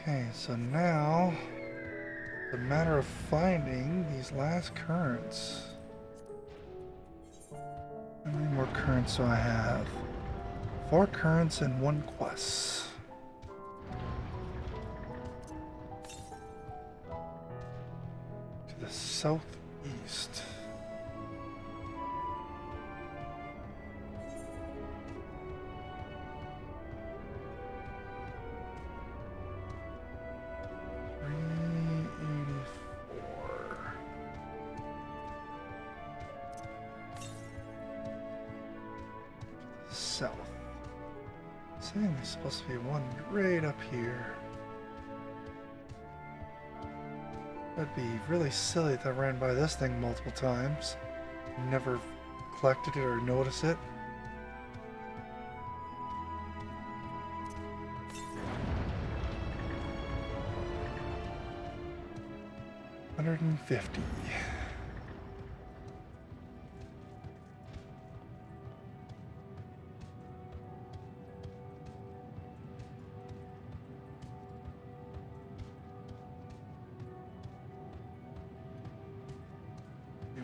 Okay, so now it's a matter of finding these last currents. How many more currents do I have? 4 currents and 1 quest. To the southeast. South. Saying there's supposed to be one right up here. That'd be really silly if I ran by this thing multiple times. Never collected it or noticed it. $150.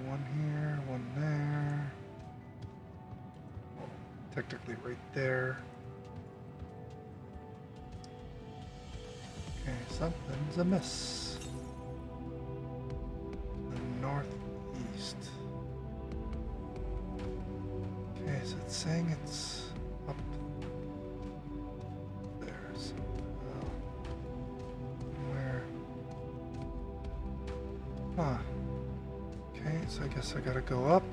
One here, one there. Well, technically right there. Okay, something's amiss. The northeast. Okay, so it's saying it's up there. So, where? Huh. Okay, so I guess I gotta go up.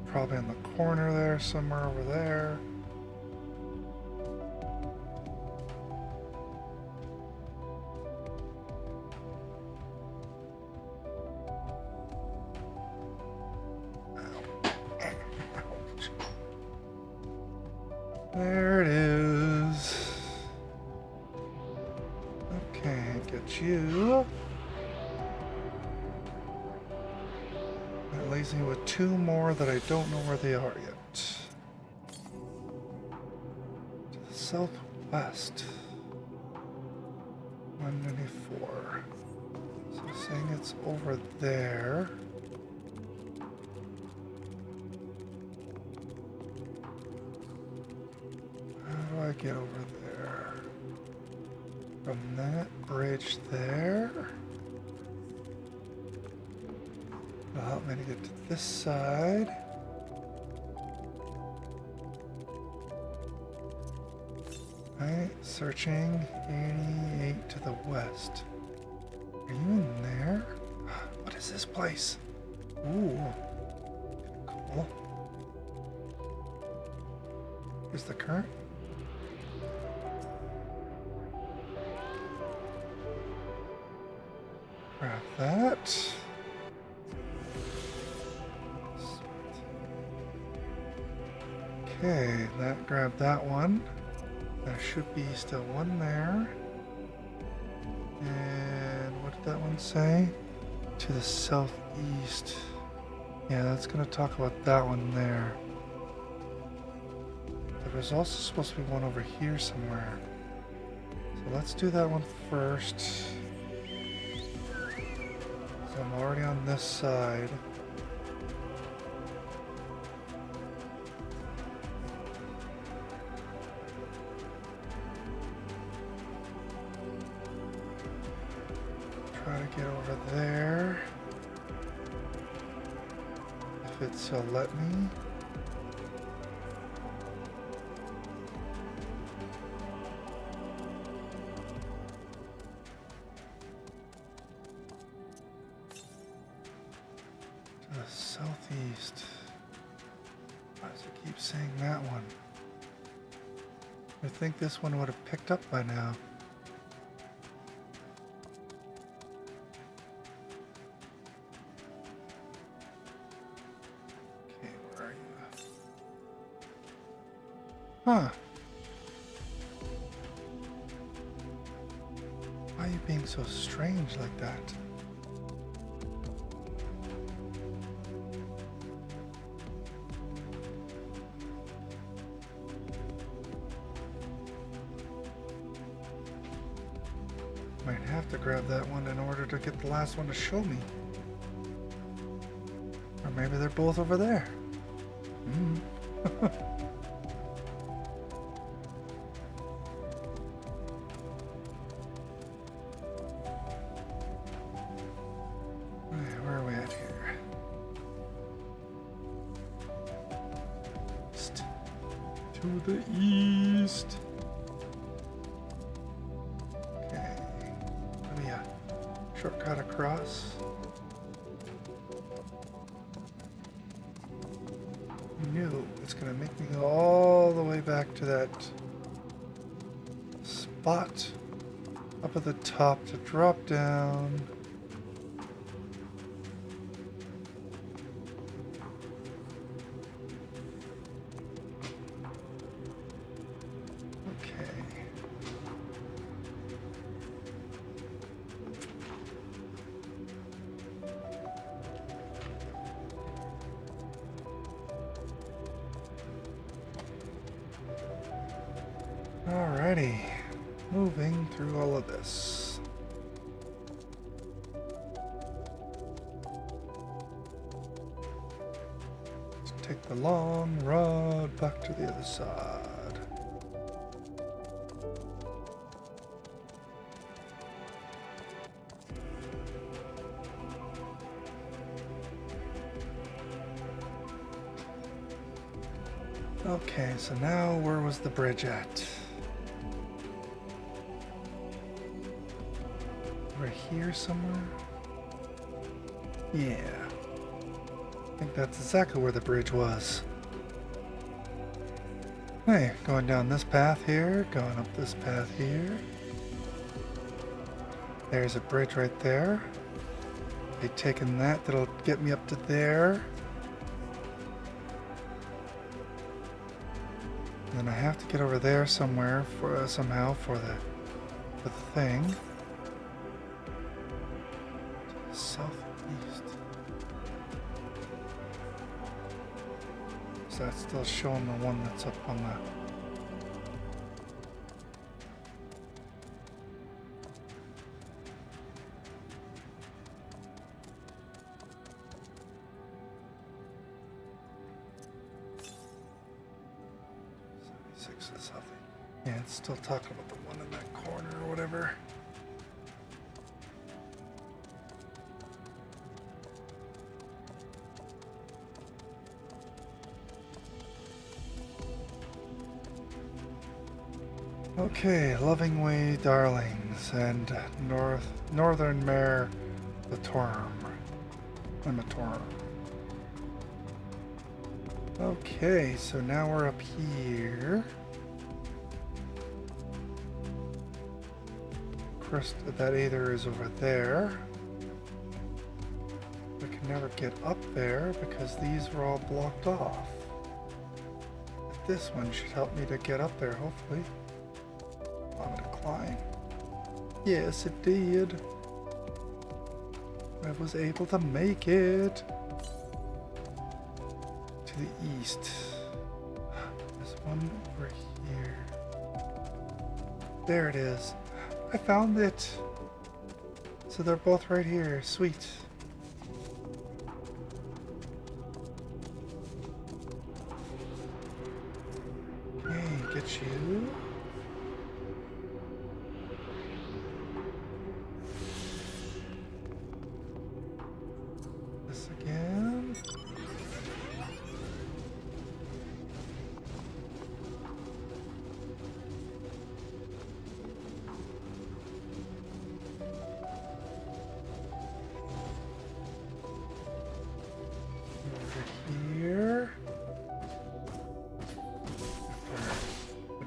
Probably in the corner there, somewhere over there. Ouch. There it is. Okay, get you. That leaves me with 2 more that I don't know where they are yet. To the southwest. 194. So saying it's over there. How do I get over there? From that bridge there. It'll help me to get to this side. Right, searching 88 to the west. Are you in there? What is this place? Ooh, cool. Here's the current. Grab that. Okay, that grabbed that one. There should be still one there. And what did that one say? To the southeast. Yeah, that's going to talk about that one there. But there's also supposed to be one over here somewhere. So let's do that one first. So I'm already on this side. Try to get over there. If it's let me. To the southeast. Why does it keep saying that one? I think this one would have picked up by now. Huh. Why are you being so strange like that? Might have to grab that one in order to get the last one to show me. Or maybe they're both over there. Where are we at here? East. To the east. Okay. Let me shortcut across. No, it's gonna make me go all the way back to that spot up at the top to drop down. Alrighty, moving through all of this. Let's take the long road back to the other side. Okay, so now where was the bridge at? Over here somewhere? Yeah. I think that's exactly where the bridge was. Hey, going down this path here, going up this path here. There's a bridge right there. Okay, taking that, that'll get me up to there. And then I have to get over there somewhere for somehow for the thing. Southeast. So that's still showing the one that's up on the... Yeah, it's still talking about the one in that corner or whatever. Okay, Loving Way Darlings and Northern Mare Matorum. Okay, so now we're up here. Crest that either is over there. We can never get up there because these were all blocked off. But this one should help me to get up there, hopefully. I'm gonna climb. Yes, it did. I was able to make it to the east. There's one over here. There it is. I found it. So they're both right here. Sweet. Okay, get you. This again.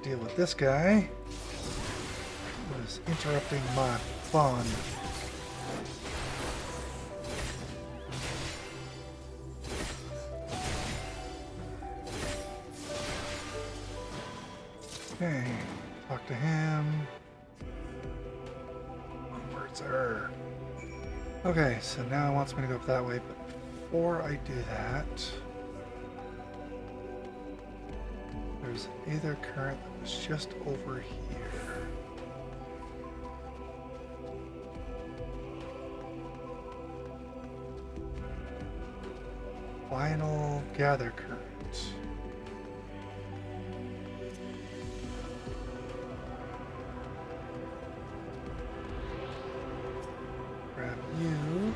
Deal with this guy who is interrupting my fun. Okay, talk to him. Onwards, Okay, so now it wants me to go up that way, but before I do that, there's either current that was just over here. Final gather current. Grab you.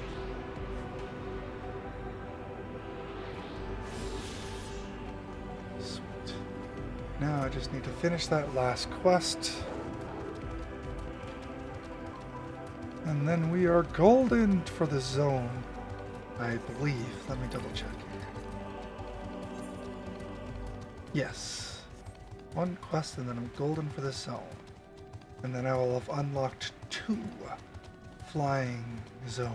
Sweet. Now I just need to finish that last quest. And then we are golden for the zone, I believe. Let me double check here. Yes. One quest and then I'm golden for the zone. And then I will have unlocked 2 flying zones.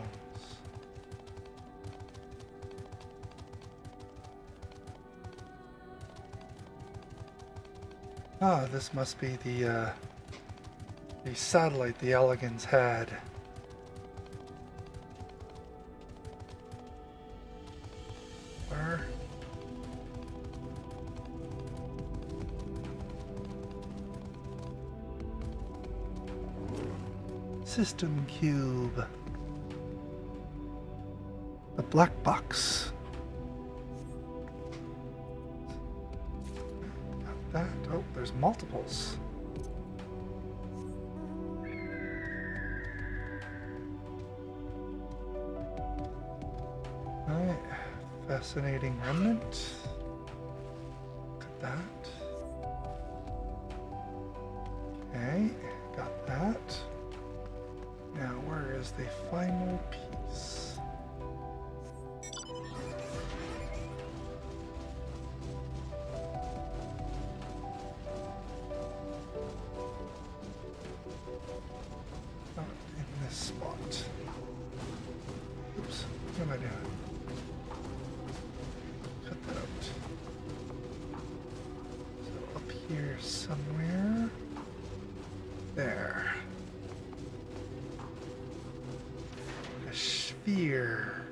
Ah, this must be the satellite the Elegans had. Where? System cube. The black box. Got that. Oh, there's multiples. Alright. Fascinating remnant. Look at that. Okay, got that. Now, where is the final piece? Not in this spot. Oops, what am I doing? Cut that out. So up here somewhere. There. A sphere.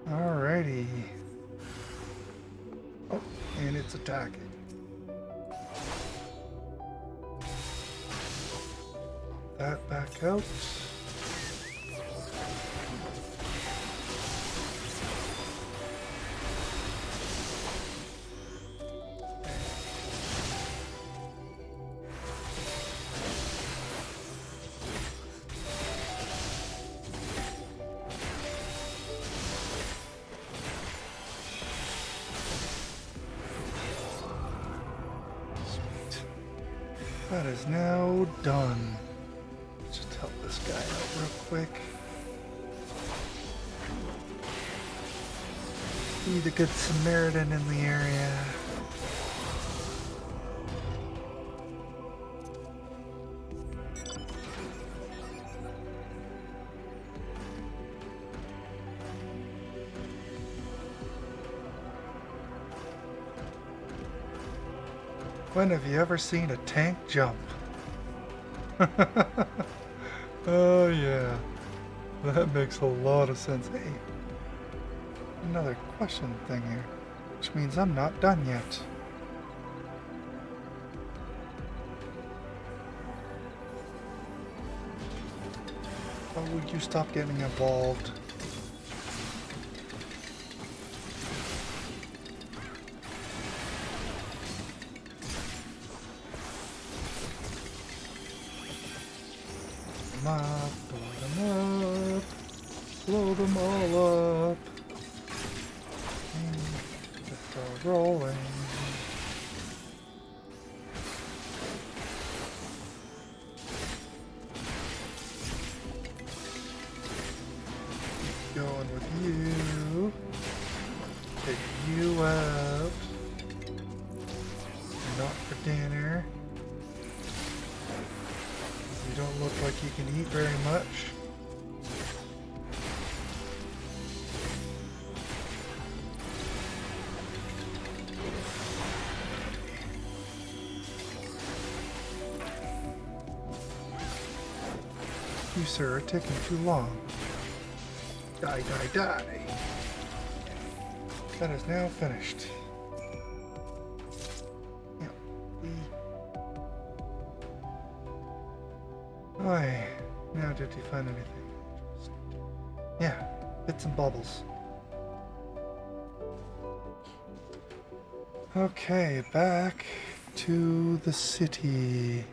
Alrighty. Oh, and it's attacking. That back out. That is now done. Let's just help this guy out real quick. Be the good Samaritan in the area. When have you ever seen a tank jump? Oh yeah, that makes a lot of sense. Hey, another question thing here, which means I'm not done yet. How would you stop getting involved? Up, blow them up, blow them all up, and get start rolling. Keep going with you, pick you up, not for dinner. You don't look like you can eat very much. You, sir, are taking too long. Die, die, die. That is now finished. Why? Now did you find anything? Yeah. Bits and bubbles. Okay, back to the city.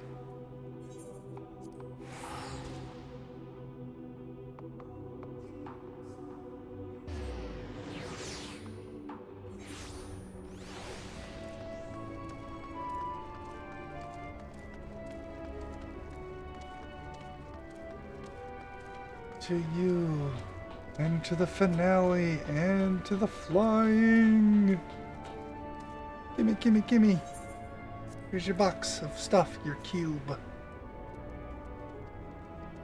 To you, and to the finale, and to the flying. Gimme, gimme, gimme. Here's your box of stuff, your cube.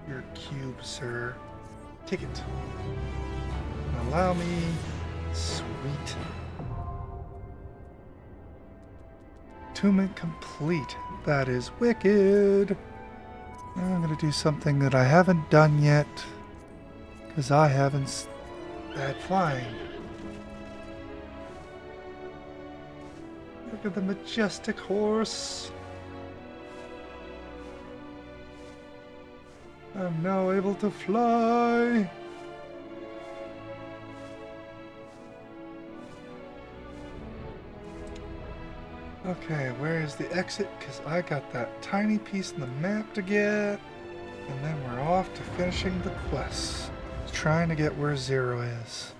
Your cube, sir. Take it. Allow me. Sweet. Attunement complete. That is wicked. Now I'm gonna do something that I haven't done yet. Because I haven't had flying. Look at the majestic horse. I'm now able to fly. Okay, where is the exit? Because I got that tiny piece in the map to get. And then we're off to finishing the quest. Trying to get where Zero is.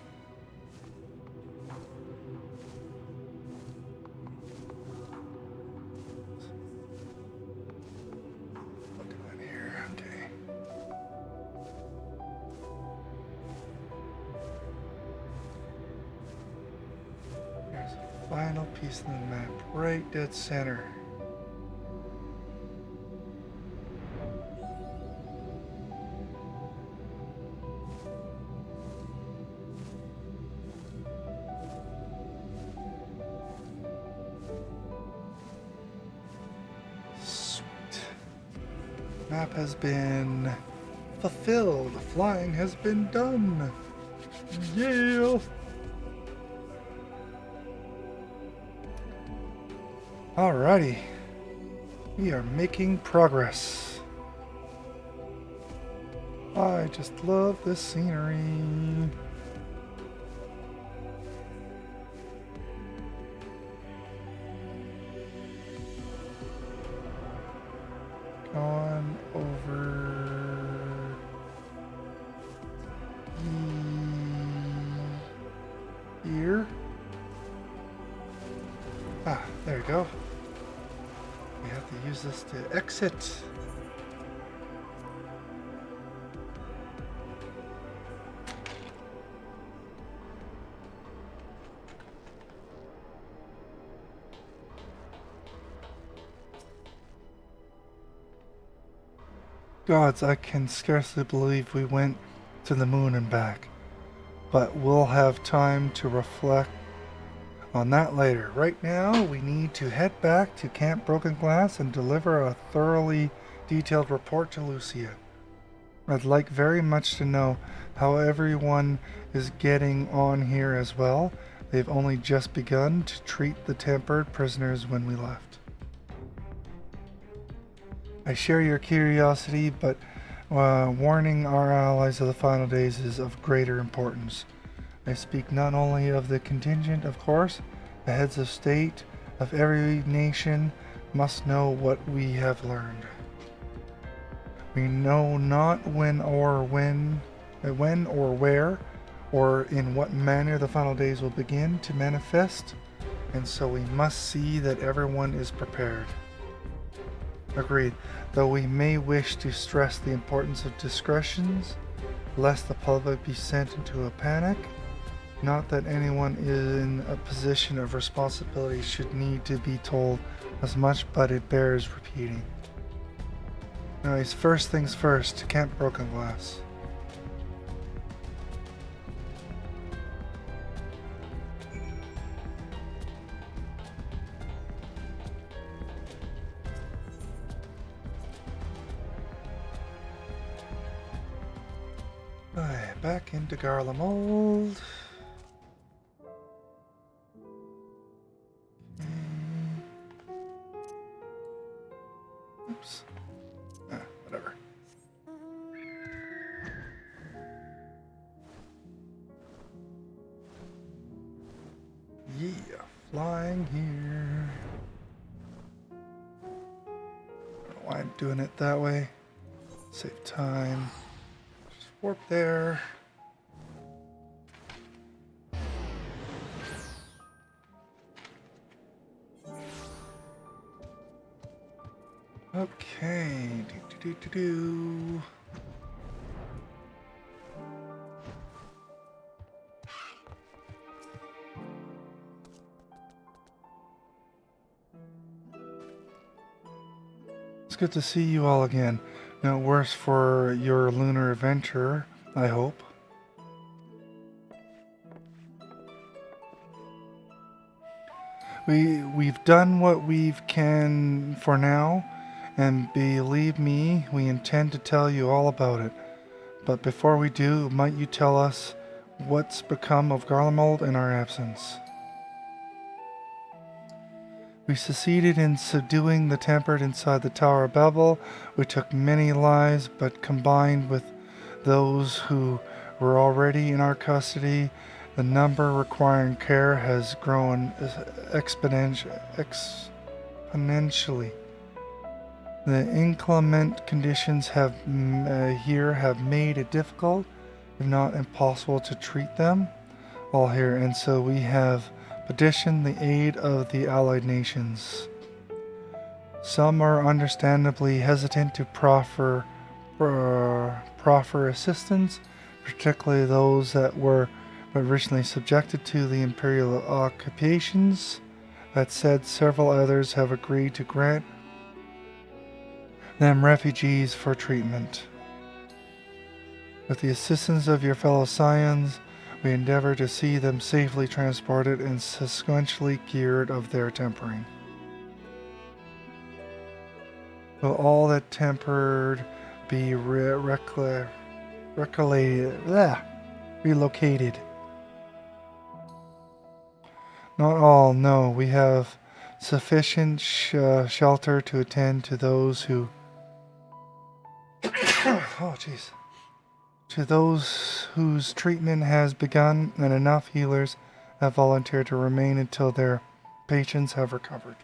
Look at that here, okay. There's a final piece of the map, right dead center. Map has been fulfilled. Flying has been done. Yeah. Alrighty. We are making progress. I just love this scenery. On over here. Ah, there you go. We have to use this to exit. Gods, I can scarcely believe we went to the moon and back. But we'll have time to reflect on that later. Right now, we need to head back to Camp Broken Glass and deliver a thoroughly detailed report to Lucia. I'd like very much to know how everyone is getting on here as well. They've only just begun to treat the tempered prisoners when we left. I share your curiosity, but warning our allies of the final days is of greater importance. I speak not only of the contingent, of course. The heads of state of every nation must know what we have learned. We know not when or where, or in what manner the final days will begin to manifest, and so we must see that everyone is prepared. Agreed, though we may wish to stress the importance of discretions, lest the public be sent into a panic. Not that anyone in a position of responsibility should need to be told as much, but it bears repeating. Anyways, first things first, to Camp Broken Glass. Alright, back into Garlemald. Oops. Whatever. flying here. I don't know why I'm doing it that way. Save time. Just warp there. Okay. Do. It's good to see you all again. No worse for your lunar adventure, I hope. We've done what we can for now, and believe me, we intend to tell you all about it. But before we do, might you tell us what's become of Garlemald in our absence? We succeeded in subduing the tempered inside the Tower of Babel. We took many lives, but combined with those who were already in our custody, the number requiring care has grown exponentially. The inclement conditions here have made it difficult, if not impossible, to treat them all here, and so we have petitioned the aid of the allied nations. Some are understandably hesitant to proffer assistance, particularly those that were originally subjected to the imperial occupations. That said, several others have agreed to grant them refugees for treatment. With the assistance of your fellow scions, we endeavor to see them safely transported and subsequently cured of their tempering. Will all that tempered be relocated? Not all, no. We have sufficient shelter to attend to those who... oh, jeez. To those whose treatment has begun, and enough healers have volunteered to remain until their patients have recovered.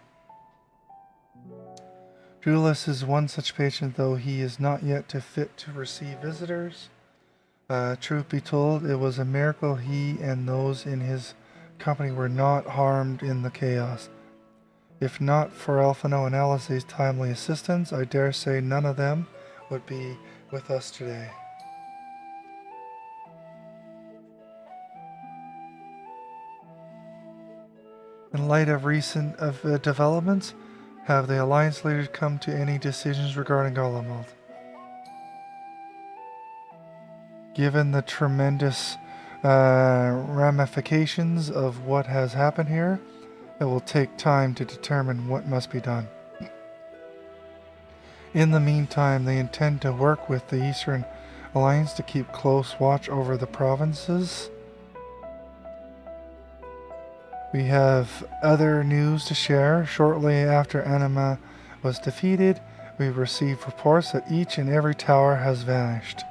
Julius is one such patient, though he is not yet fit to receive visitors. Truth be told, it was a miracle he and those in his company were not harmed in the chaos. If not for Alphino and Alice's timely assistance, I dare say none of them would be with us today. In light of recent developments, have the Alliance leaders come to any decisions regarding Garlemald? Given the tremendous ramifications of what has happened here, it will take time to determine what must be done. In the meantime, they intend to work with the Eastern Alliance to keep close watch over the provinces. We have other news to share. Shortly after Anima was defeated, we received reports that each and every tower has vanished.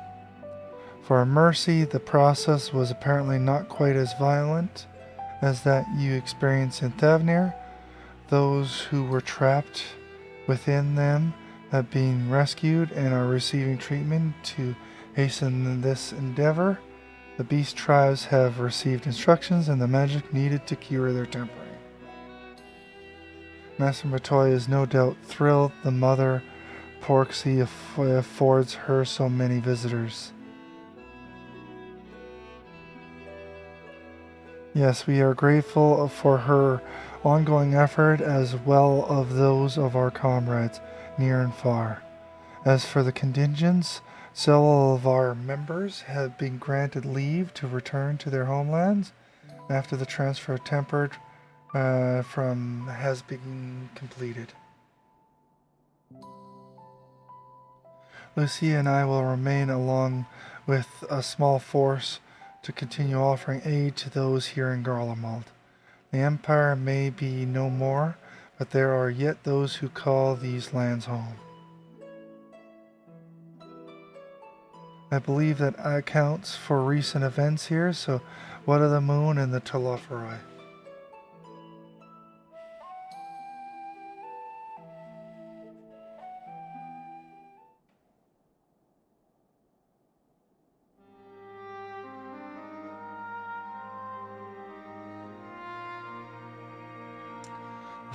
For a mercy, the process was apparently not quite as violent as that you experienced in Thavnir. Those who were trapped within them have been rescued and are receiving treatment to hasten this endeavor. The beast tribes have received instructions and the magic needed to cure their tempering. Master Matoya is no doubt thrilled the mother Porksy affords her so many visitors. Yes, we are grateful for her ongoing effort as well as those of our comrades near and far. As for the contingents, several of our members have been granted leave to return to their homelands after the transfer of tempered has been completed. Lucia and I will remain along with a small force to continue offering aid to those here in Garlemald. The Empire may be no more, but there are yet those who call these lands home. I believe that accounts for recent events here, so what of the moon and the Telophori?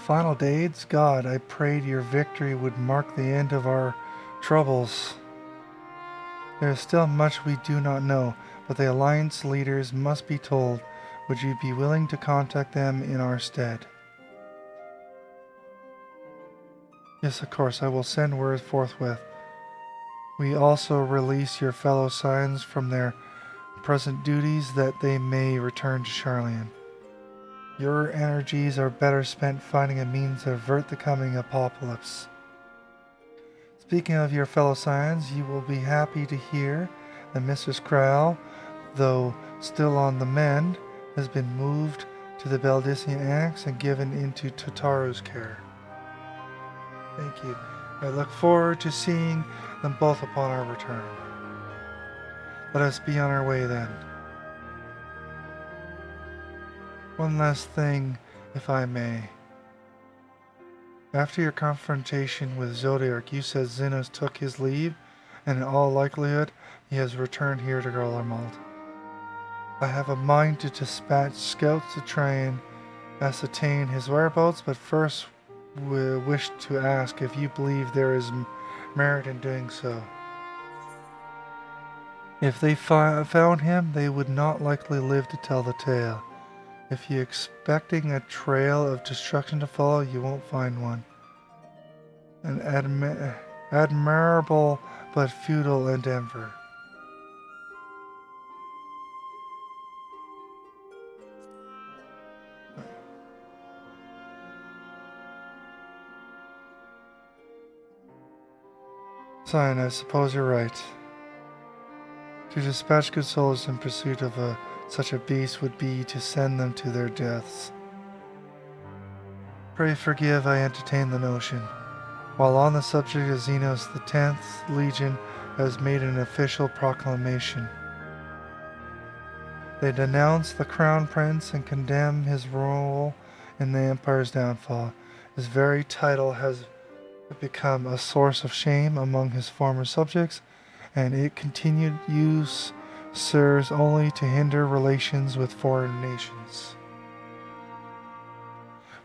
final days, God, I prayed your victory would mark the end of our troubles. There is still much we do not know, but the Alliance leaders must be told. Would you be willing to contact them in our stead? Yes, of course, I will send word forthwith. We also release your fellow Scions from their present duties that they may return to Charlian. Your energies are better spent finding a means to avert the coming apocalypse. Speaking of your fellow Scions, you will be happy to hear that Mistress Kral, though still on the mend, has been moved to the Baldician Annex and given into Totaro's care. Thank you. I look forward to seeing them both upon our return. Let us be on our way then. One last thing, if I may. After your confrontation with Zodiac, you said Xenos took his leave, and in all likelihood, he has returned here to Garlemald. I have a mind to dispatch scouts to try and ascertain his whereabouts, but first we wish to ask if you believe there is merit in doing so. If they found him, they would not likely live to tell the tale. If you're expecting a trail of destruction to follow, you won't find one. An admirable but futile endeavor. Scion, I suppose you're right. To dispatch good souls in pursuit of such a beast would be to send them to their deaths. Pray forgive I entertain the notion. While on the subject of Xenos, the 10th Legion has made an official proclamation. They denounce the Crown Prince and condemn his role in the Empire's downfall. His very title has become a source of shame among his former subjects, and its continued use serves only to hinder relations with foreign nations.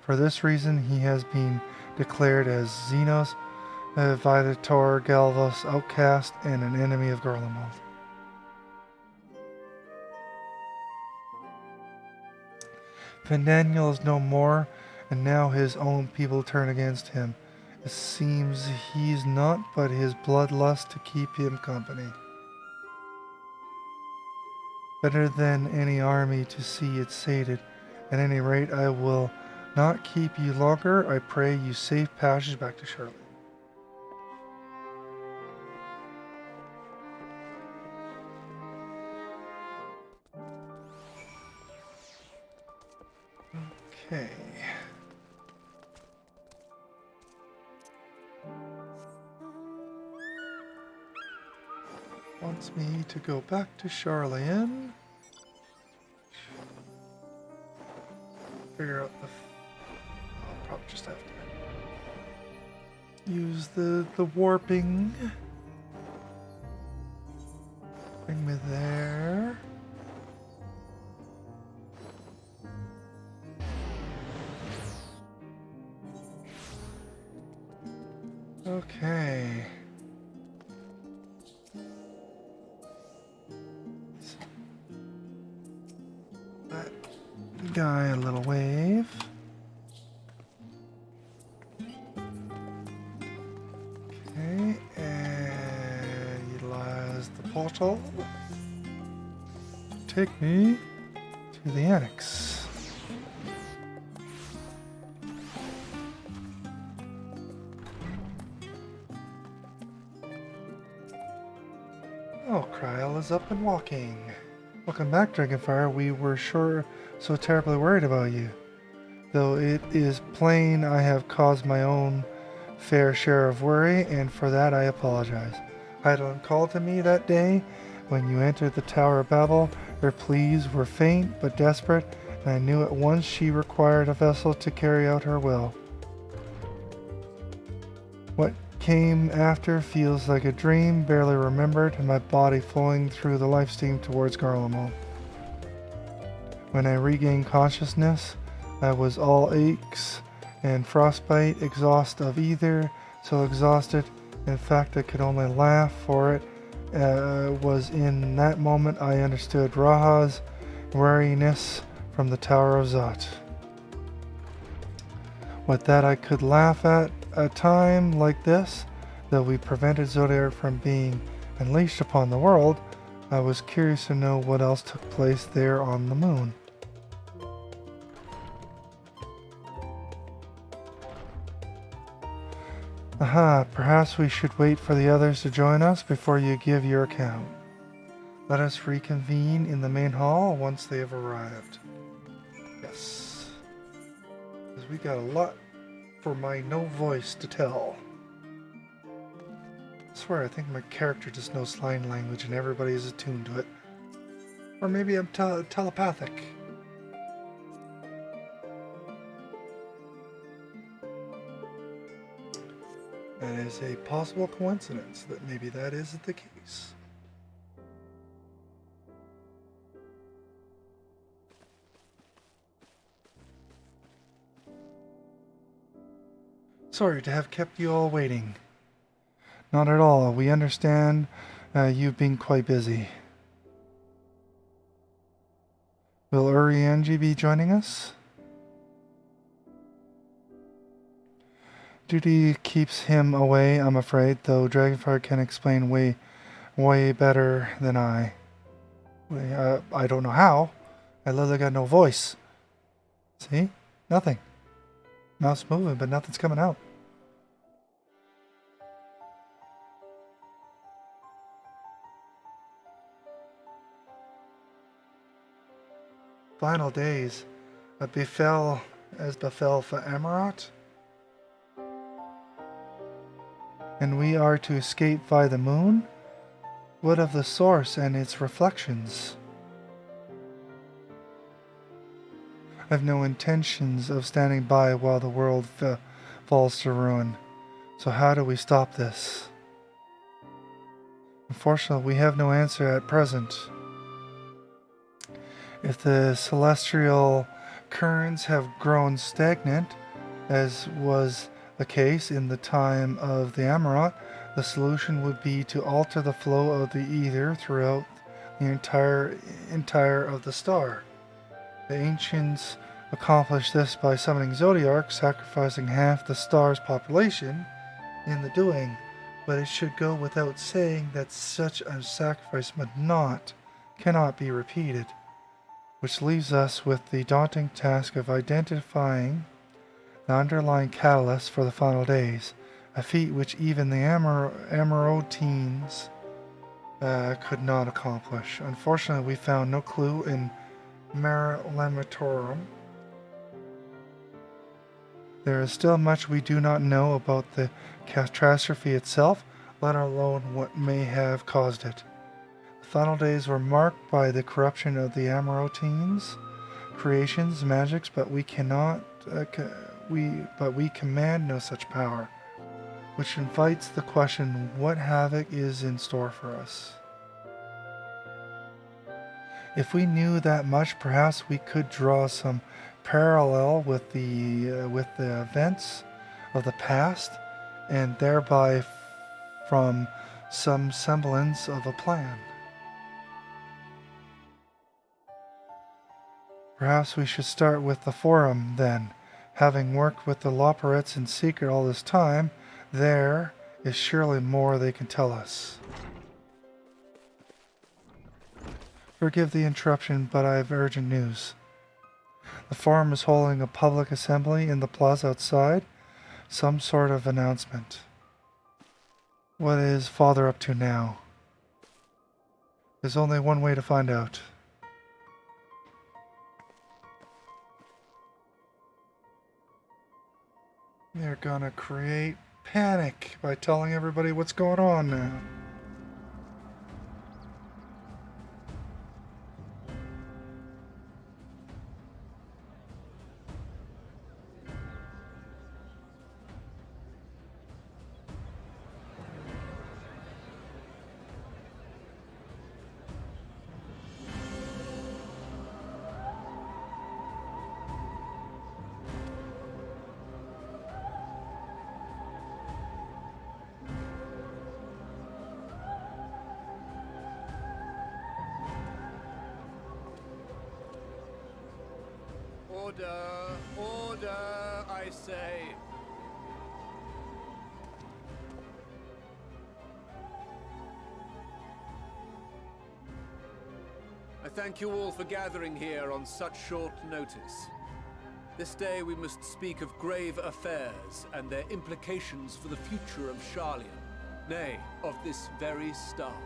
For this reason, he has been declared as Xenos Vidator Galvos outcast and an enemy of Garlemald. Daniel is no more, and now his own people turn against him. It seems he's not but his bloodlust to keep him company. Better than any army to see it sated. At any rate, I will not keep you longer. I pray you safe passage back to Charlotte. Okay. Wants me to go back to Charlian. Figure out the... I'll probably just have to use the warping. Bring me there. Okay. That guy a little wave. Okay, and utilize the portal to take me to the annex. Oh, Kryl is up and walking. Welcome back, Dragonfire. We were sure so terribly worried about you. Though it is plain I have caused my own fair share of worry, and for that I apologize. Eidolon called to me that day when you entered the Tower of Babel. Her pleas were faint but desperate, and I knew at once she required a vessel to carry out her will. What came after feels like a dream, barely remembered, and my body flowing through the life stream towards Garlemald. When I regained consciousness, I was all aches and frostbite, exhaust of either, so exhausted. In fact, I could only laugh, for it was in that moment I understood Raha's wariness from the Tower of Zot. With that, I could laugh at a time like this, though we prevented Zodiac from being unleashed upon the world. I was curious to know what else took place there on the moon. Aha, perhaps we should wait for the others to join us before you give your account. Let us reconvene in the main hall once they have arrived. Yes. Because we got a lot for my no voice to tell. I swear, I think my character just knows sign language and everybody is attuned to it. Or maybe I'm telepathic. That is a possible coincidence that maybe that is the case. Sorry to have kept you all waiting. Not at all. We understand you've been quite busy. Will Urianji be joining us? Duty keeps him away, I'm afraid, though Dragonfire can explain way better than I. I don't know how. I literally got no voice. See? Nothing. Mouth's moving, but nothing's coming out. Final days. Befell for Amarat. And we are to escape via the moon? What of the source and its reflections? I have no intentions of standing by while the world falls to ruin. So how do we stop this? Unfortunately, we have no answer at present. If the celestial currents have grown stagnant, as was the case in the time of the Amarat, the solution would be to alter the flow of the ether throughout the entire of the star. The ancients accomplished this by summoning Zodiark, sacrificing half the star's population in the doing, but it should go without saying that such a sacrifice cannot be repeated, which leaves us with the daunting task of identifying the underlying catalyst for the final days, a feat which even the Amarotines could not accomplish. Unfortunately, we found no clue in Lamatorum. There is still much we do not know about the catastrophe itself, let alone what may have caused it. The final days were marked by the corruption of the Amarotines' creations, magics, but we cannot... we command no such power, which invites the question, what havoc is in store for us? If we knew that much, perhaps we could draw some parallel with the events of the past, and thereby from some semblance of a plan. Perhaps we should start with the Forum, then. Having worked with the Loporrits in secret all this time, there is surely more they can tell us. Forgive the interruption, but I have urgent news. The Forum is holding a public assembly in the plaza outside. Some sort of announcement. What is Father up to now? There's only one way to find out. They're gonna create panic by telling everybody what's going on now. Order! Order, I say! I thank you all for gathering here on such short notice. This day we must speak of grave affairs and their implications for the future of Sharlayan, nay, of this very star.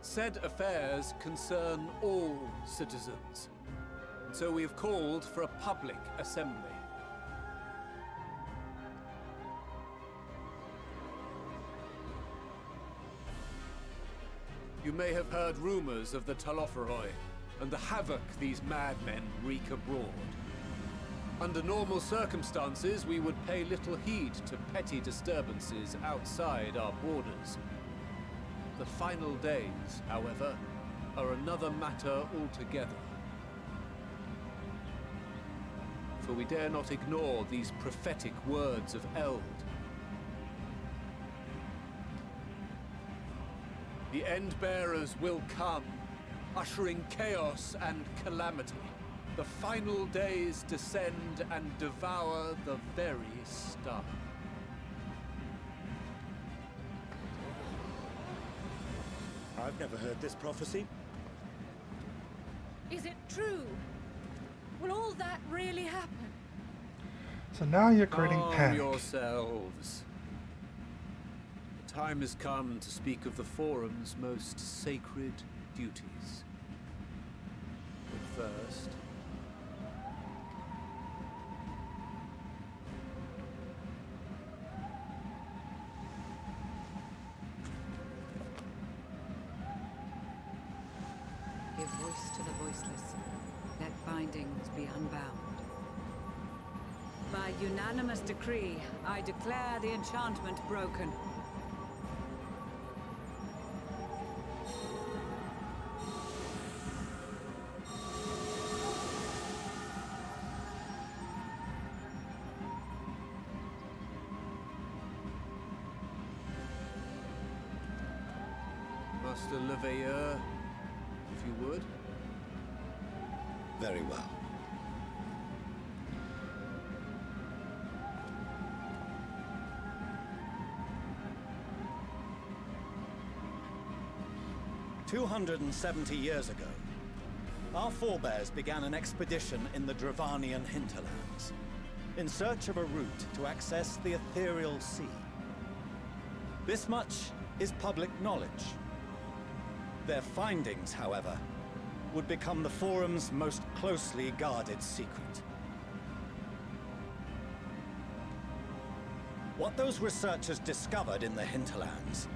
Said affairs concern all citizens, and so we have called for a public assembly. You may have heard rumors of the Talopheroi and the havoc these madmen wreak abroad. Under normal circumstances, we would pay little heed to petty disturbances outside our borders. The final days, however, are another matter altogether. For we dare not ignore these prophetic words of Eld. The Endbearers will come, ushering chaos and calamity. The final days descend and devour the very star. I've never heard this prophecy. Is it true? Will all that really happen? So now you're creating Calm panic. yourselves. The time has come to speak of the Forum's most sacred duties. But first... Give voice to the voiceless. Let bindings be unbound. By unanimous decree, I declare the enchantment broken. Master Leveilleur, if you would. Very well. "270 years ago, our forebears began an expedition in the Dravanian hinterlands, in search of a route to access the ethereal sea. This much is public knowledge. Their findings, however, would become the Forum's most closely guarded secret. What those researchers discovered in the hinterlands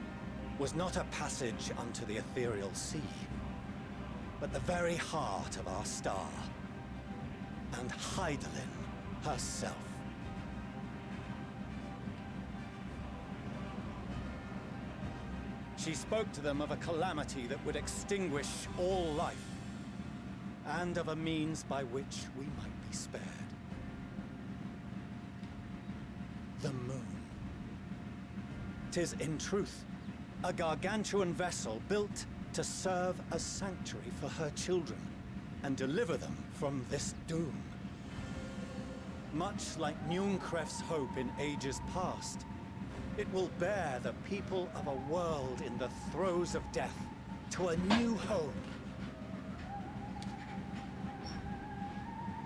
was not a passage unto the ethereal sea, but the very heart of our star, and Hydaelyn herself. She spoke to them of a calamity that would extinguish all life, and of a means by which we might be spared. The moon. 'Tis in truth a gargantuan vessel built to serve as sanctuary for her children and deliver them from this doom. Much like Nunkref's hope in ages past, it will bear the people of a world in the throes of death to a new home.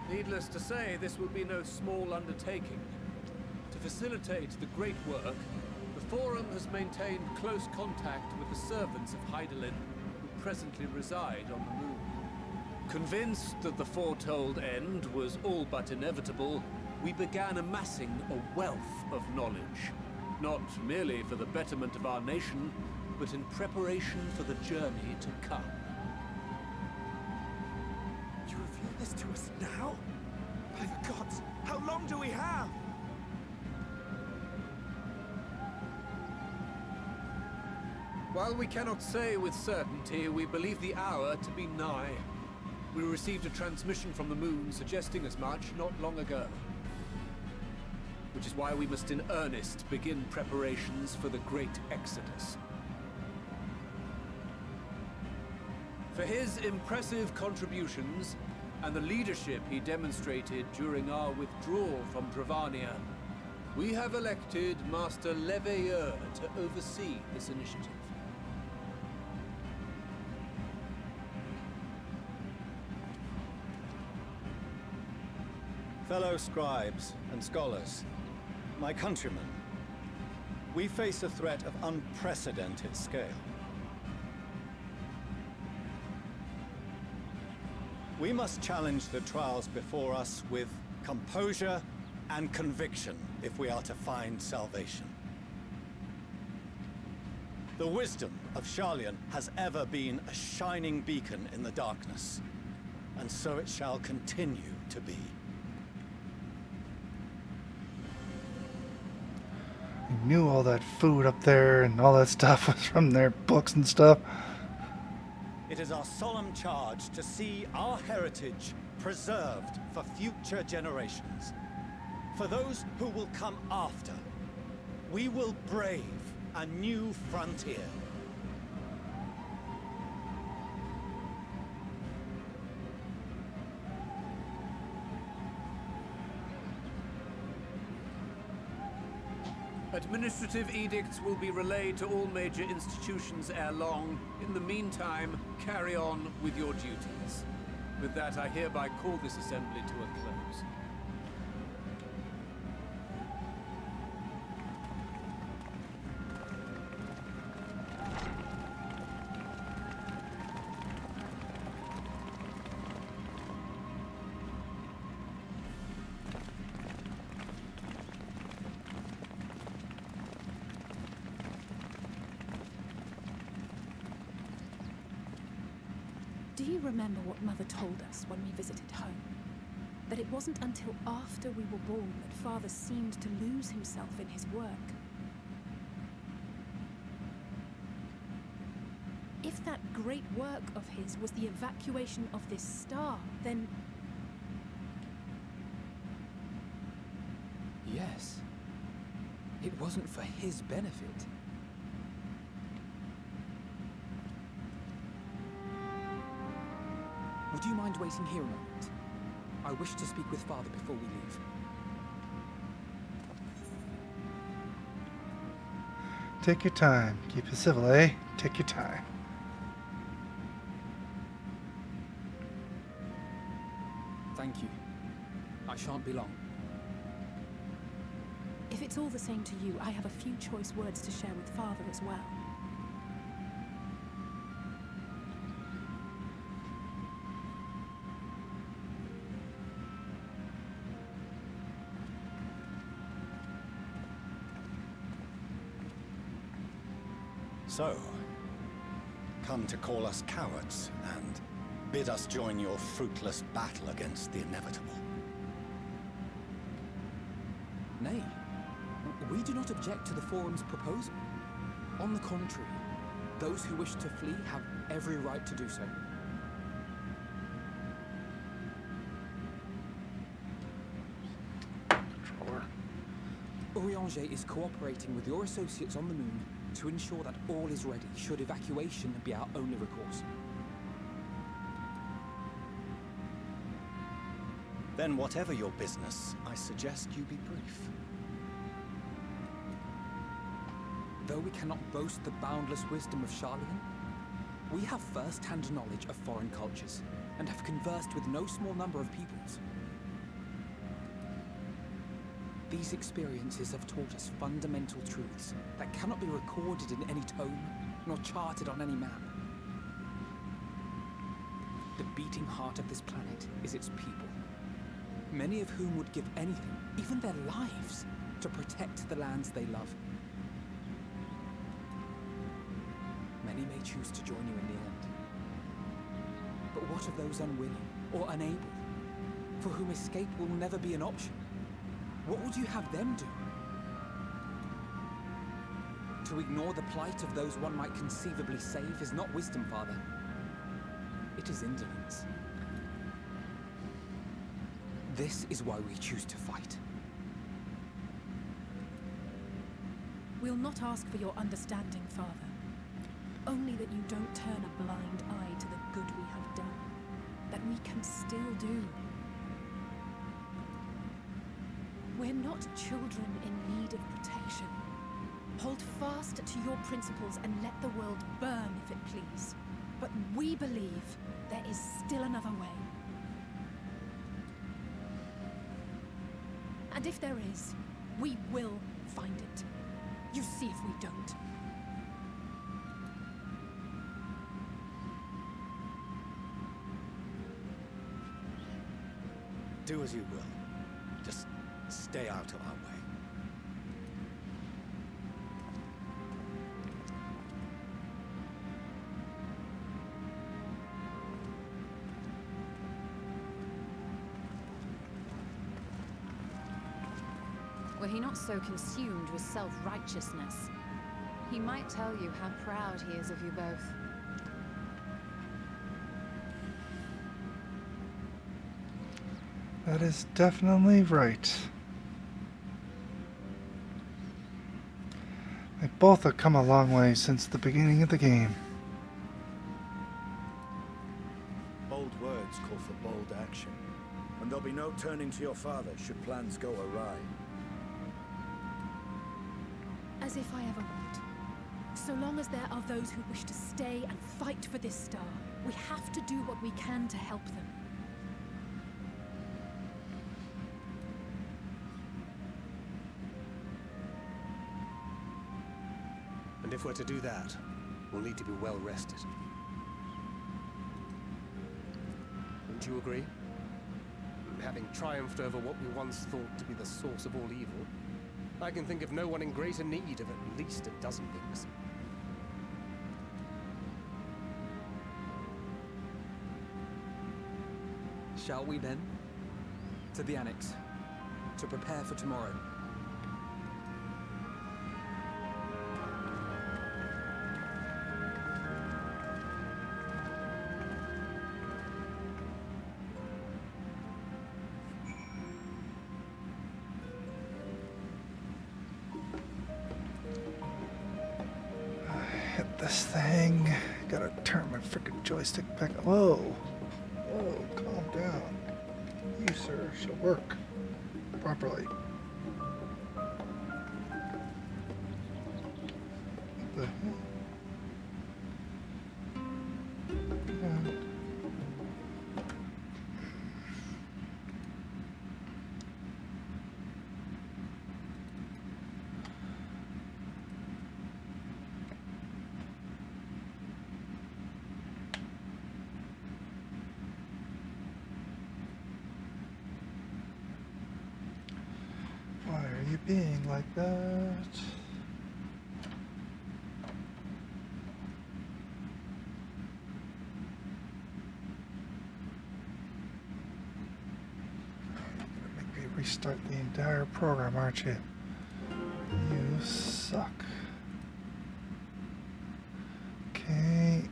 Needless to say, this will be no small undertaking. To facilitate the great work, the Forum has maintained close contact with the servants of Hydaelyn, who presently reside on the moon. Convinced that the foretold end was all but inevitable, we began amassing a wealth of knowledge. Not merely for the betterment of our nation, but in preparation for the journey to come. You reveal this to us now? By the gods, how long do we have? While we cannot say with certainty, we believe the hour to be nigh. We received a transmission from the moon suggesting as much not long ago. Which is why we must in earnest begin preparations for the great exodus. For his impressive contributions, and the leadership he demonstrated during our withdrawal from Dravania, we have elected Master Leveilleur to oversee this initiative. Fellow scribes and scholars, my countrymen, we face a threat of unprecedented scale. We must challenge the trials before us with composure and conviction if we are to find salvation. The wisdom of Sharlayan has ever been a shining beacon in the darkness, and so it shall continue to be. I knew all that food up there and all that stuff was from their books and stuff. It is our solemn charge to see our heritage preserved for future generations. For those who will come after, we will brave a new frontier. Administrative edicts will be relayed to all major institutions ere long. In the meantime, carry on with your duties. With that, I hereby call this assembly to a close. Do you remember what Mother told us when we visited home? That it wasn't until after we were born that Father seemed to lose himself in his work. If that great work of his was the evacuation of this star, then... Yes. It wasn't for his benefit. Would you mind waiting here a moment? I wish to speak with Father before we leave. Take your time. Keep it civil, eh? Take your time. Thank you. I shan't be long. If it's all the same to you, I have a few choice words to share with Father as well. So, come to call us cowards and bid us join your fruitless battle against the inevitable. Nay, we do not object to the Forum's proposal. On the contrary, those who wish to flee have every right to do so. Urianger is cooperating with your associates on the moon to ensure that all is ready should evacuation be our only recourse. Then whatever your business, I suggest you be brief. Though we cannot boast the boundless wisdom of Sharlayan, we have first-hand knowledge of foreign cultures and have conversed with no small number of peoples. These experiences have taught us fundamental truths that cannot be recorded in any tome, nor charted on any map. The beating heart of this planet is its people, many of whom would give anything, even their lives, to protect the lands they love. Many may choose to join you in the end. But what of those unwilling or unable, for whom escape will never be an option? What would you have them do? To ignore the plight of those one might conceivably save is not wisdom, Father. It is indolence. This is why we choose to fight. We'll not ask for your understanding, Father. Only that you don't turn a blind eye to the good we have done. that we can still do. We're not children in need of protection. Hold fast to your principles and let the world burn if it please. But we believe there is still another way. And if there is, we will find it. You see if we don't. Do as you will. Just stay out of our way. Were he not so consumed with self-righteousness, he might tell you how proud he is of you both. That is definitely right. They both have come a long way since the beginning of the game. Bold words call for bold action, and there'll be no turning to your father should plans go awry. As if I ever would. So long as there are those who wish to stay and fight for this star, we have to do what we can to help them. And if we're to do that, we'll need to be well rested. Wouldn't you agree? Having triumphed over what we once thought to be the source of all evil, I can think of no one in greater need of at least a dozen things. Shall we then? To the Annex. To prepare for tomorrow. Hit this thing. Gotta turn my frickin' joystick back. Whoa. Whoa, calm down. You, sir, shall work properly. What the hell? Yeah. Why are you being like that? You're gonna make me restart the entire program, aren't you? You suck. Okay.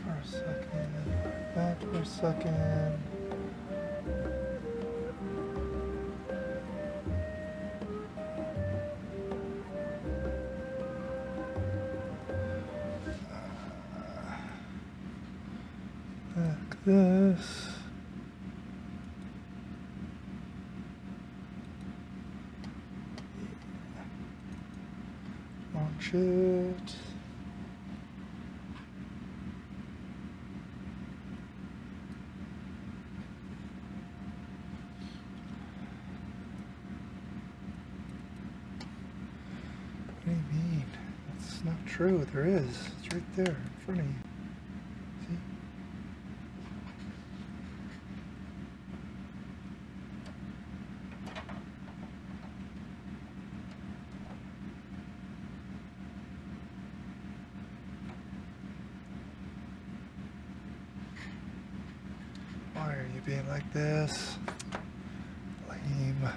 For a second, back for a second. Like this. Launch it. What do you mean? That's not true. There is. It's right there in front of you. See? Why are you being like this? Lame.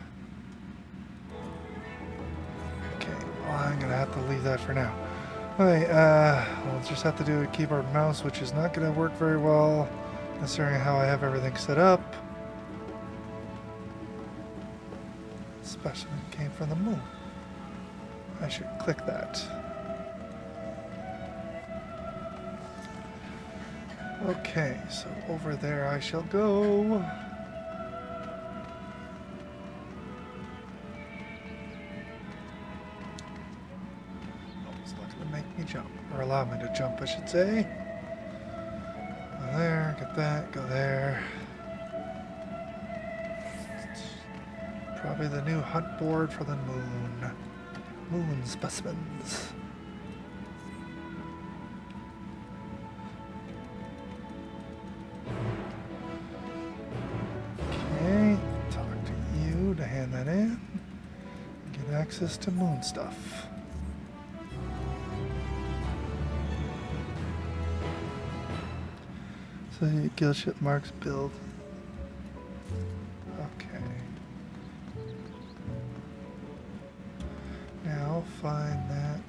Okay, well, I'm gonna have to leave that for now. Okay, we'll just have to do a keyboard and mouse, which is not going to work very well, considering how I have everything set up. Specimen came from the moon. I should click that. Okay, so over there I shall go. Jump, or allow me to jump, I should say. Go there, get that, go there. Probably the new hunt board for the moon. Moon specimens. Okay, talk to you to hand that in. Get access to moon stuff. So you guild ship marks build. Okay. Now find that.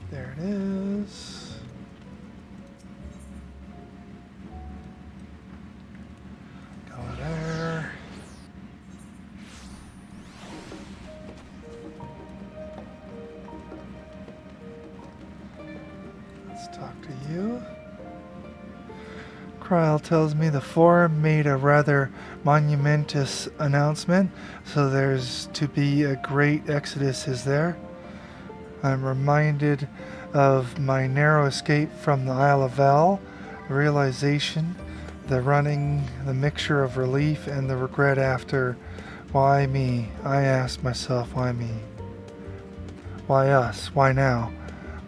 There it is. Go there. Let's talk to you. Kryl tells me the forum made a rather monumentous announcement, so there's to be a great exodus, is there? I'm reminded of my narrow escape from the Isle of Val, the realization, the running, the mixture of relief and the regret after. Why me? I asked myself, why me? Why us? Why now?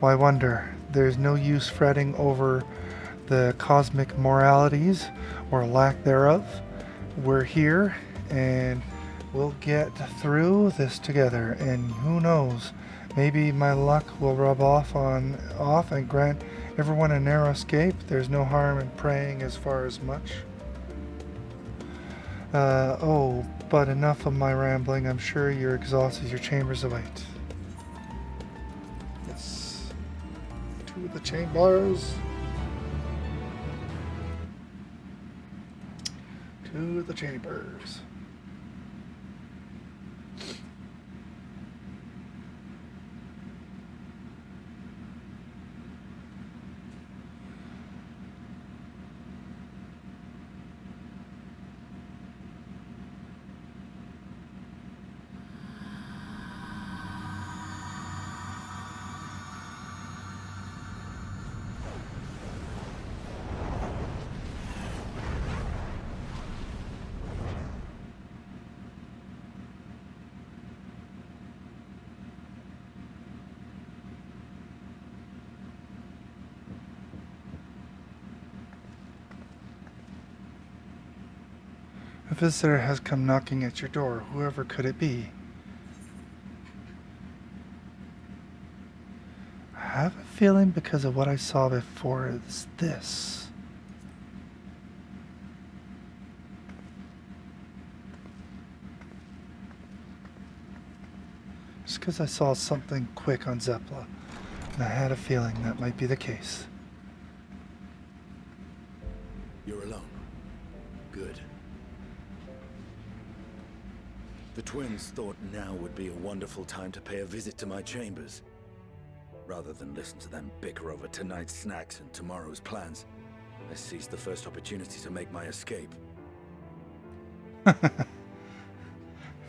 Why wonder? There's no use fretting over the cosmic moralities or lack thereof. We're here and we'll get through this together, and who knows, maybe my luck will rub off and grant everyone a narrow escape. There's no harm in praying as far as much. Oh, but enough of my rambling. I'm sure you're exhausted. Your chambers await. Yes. To the chambers. To the chambers. A visitor has come knocking at your door. Whoever could it be? I have a feeling because of what I saw before it's this. Just because I saw something quick on Zeppla, and I had a feeling that might be the case. You're alone. Good. The twins thought now would be a wonderful time to pay a visit to my chambers. Rather than listen to them bicker over tonight's snacks and tomorrow's plans, I seized the first opportunity to make my escape.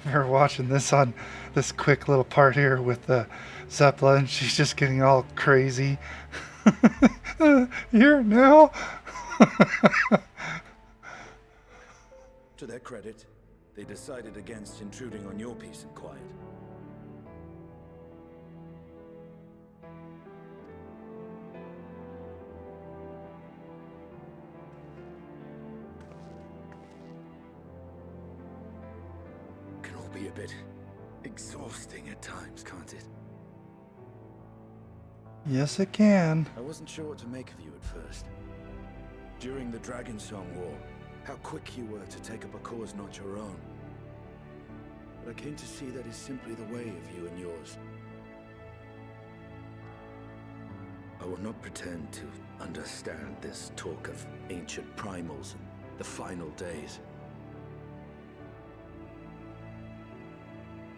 We're watching this on this quick little part here with Zeppla, and she's just getting all crazy. Here now? To their credit, they decided against intruding on your peace and quiet. Can all be a bit exhausting at times, can't it? Yes, it can. I wasn't sure what to make of you at first. During the Dragon Song War, how quick you were to take up a cause not your own. But I came to see that is simply the way of you and yours. I will not pretend to understand this talk of ancient primals and the final days.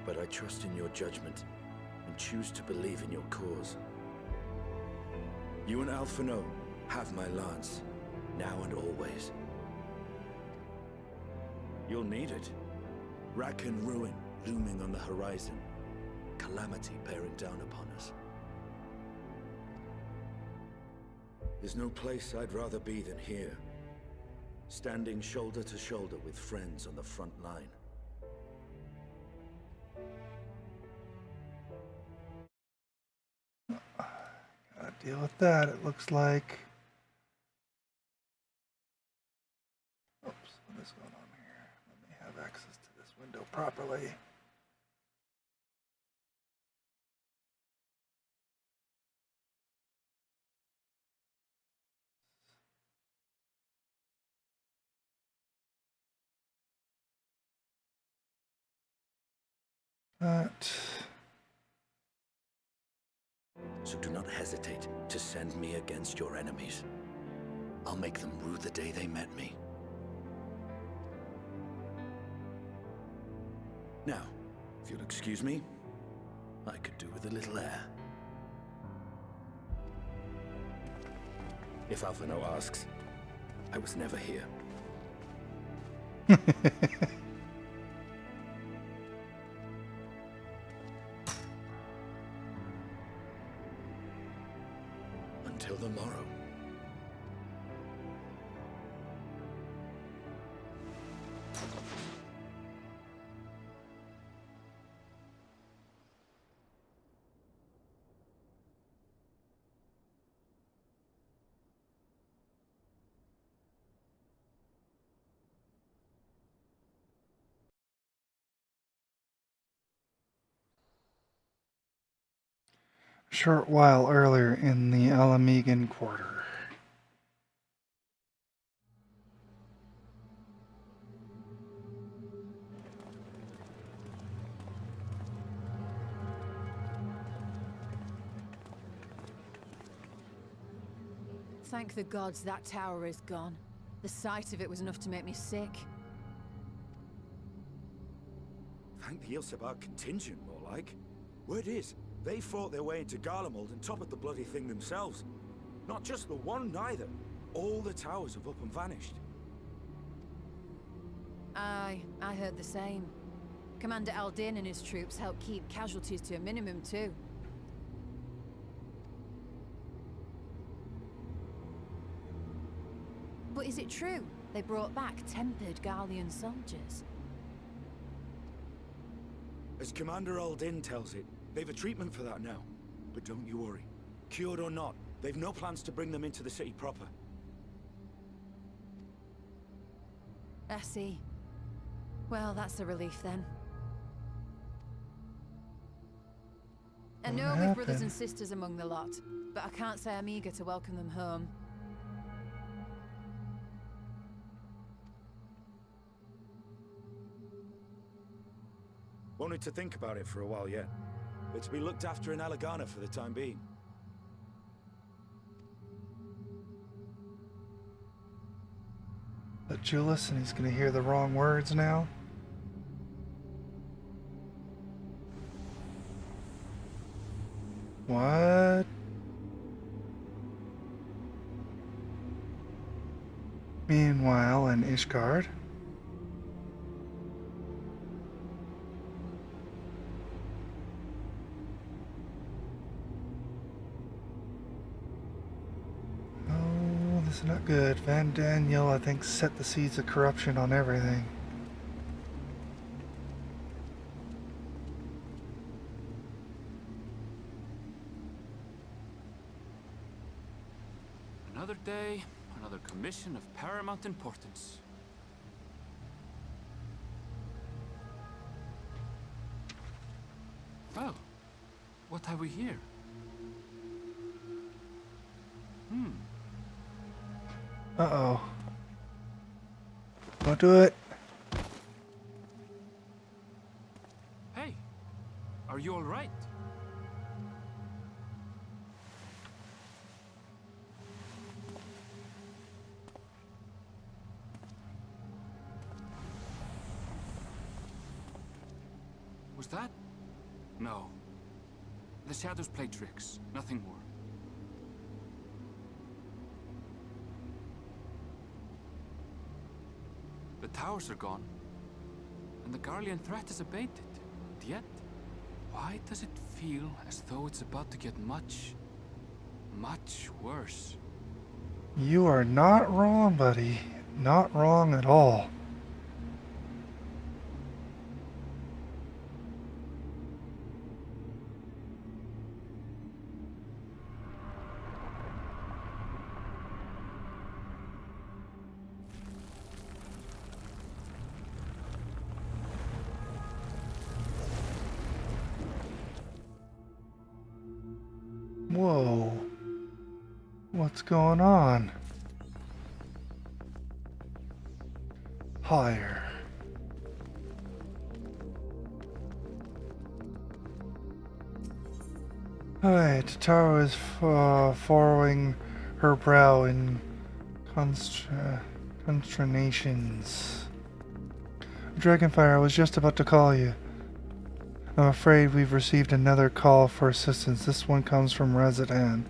But I trust in your judgment and choose to believe in your cause. You and Alphino have my lance, now and always. You'll need it. Wrack and ruin looming on the horizon. Calamity bearing down upon us. There's no place I'd rather be than here. Standing shoulder to shoulder with friends on the front line. Gotta deal with that, it looks like. Oops, what is going on here? Let me have access to this window properly. That. So do not hesitate to send me against your enemies. I'll make them rue the day they met me. Now, if you'll excuse me, I could do with a little air. If Alphino asks, I was never here. Until the morrow. Short while earlier in the Alamegan quarter. Thank the gods that tower is gone. The sight of it was enough to make me sick. Thank the Ilsebar contingent, more like. Word is, they fought their way into Garlemald and toppled the bloody thing themselves. Not just the one, neither. All the towers have up and vanished. Aye, I heard the same. Commander Aldin and his troops helped keep casualties to a minimum, too. But is it true they brought back tempered Garlean soldiers? As Commander Aldin tells it, they've a treatment for that now. But don't you worry. Cured or not, they've no plans to bring them into the city proper. I see. Well, that's a relief then. I know we've brothers and sisters among the lot, but I can't say I'm eager to welcome them home. Won't need to think about it for a while yet. They're to be looked after in Alagana for the time being. But Julius, and he's gonna hear the wrong words now. What? Meanwhile, in Ishgard. Oh, this is not good. Van Daniel, I think, set the seeds of corruption on everything. Another day, another commission of paramount importance. Well, what have we here? Uh-oh. Don't do it. Hey, are you all right? Was that? No. The shadows play tricks, nothing more. The towers are gone, and the Garlean threat is abated. And yet, why does it feel as though it's about to get much, much worse? You are not wrong, buddy. Not wrong at all. Whoa. What's going on? Higher. Alright, Tataru is furrowing her brow in consternations. Dragonfire, I was just about to call you. I'm afraid we've received another call for assistance. This one comes from Rezidan.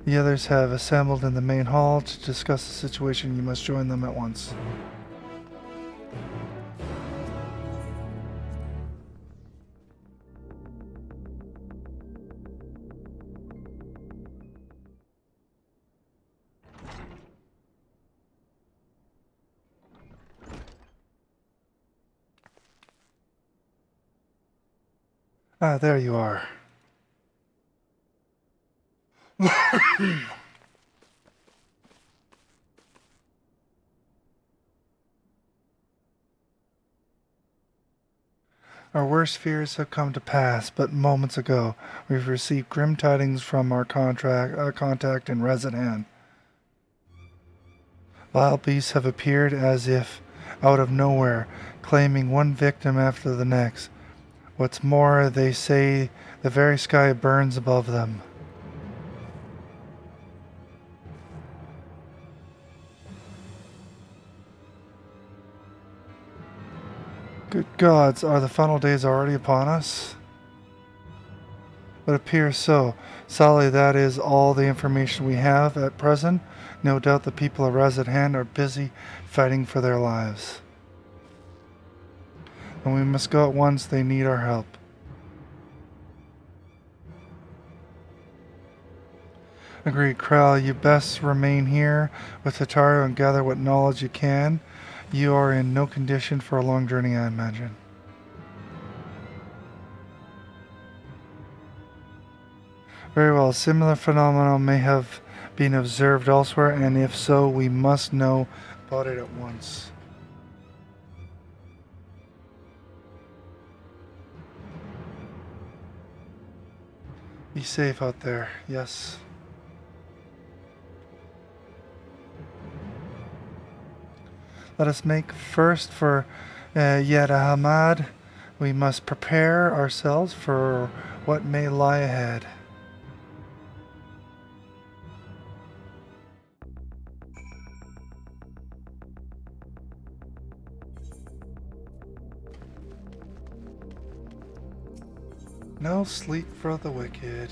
The others have assembled in the main hall to discuss the situation. You must join them at once. Ah, there you are. Our worst fears have come to pass, but moments ago we've received grim tidings from our contact in Rezidan. Wild beasts have appeared as if out of nowhere, claiming one victim after the next. What's more, they say the very sky burns above them. Good gods, are the final days already upon us? It appears so. Sadly, that is all the information we have at present. No doubt the people of Rezidan are busy fighting for their lives. And we must go at once, they need our help. Agreed, Krell, you best remain here with Tataru and gather what knowledge you can. You are in no condition for a long journey, I imagine. Very well, similar phenomena may have been observed elsewhere, and if so, we must know about it at once. Be safe out there, yes. Let us make first for Yed Ahmad. We must prepare ourselves for what may lie ahead. No sleep for the wicked.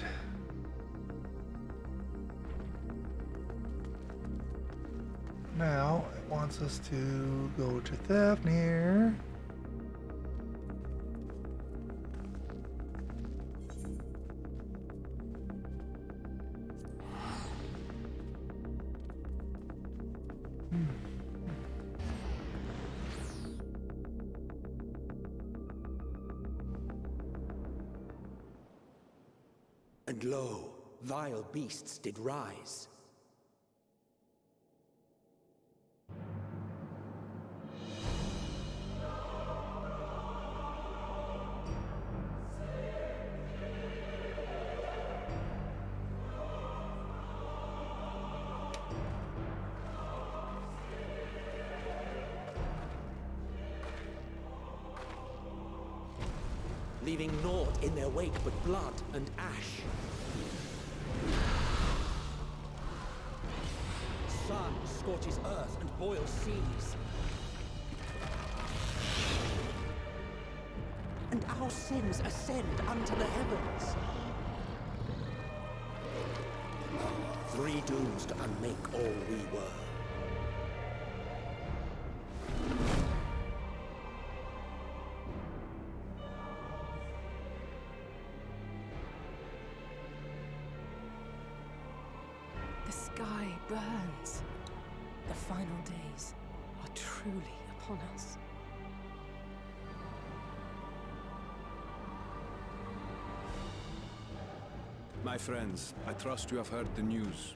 Now, it wants us to go to Thavnir. And lo, vile beasts did rise. Leaving naught in their wake but blood and ash. Sun scorches earth and boils seas. and our sins ascend unto the heavens. 3 dooms to unmake all we were. The sky burns. The final days are truly upon us. My friends, I trust you have heard the news.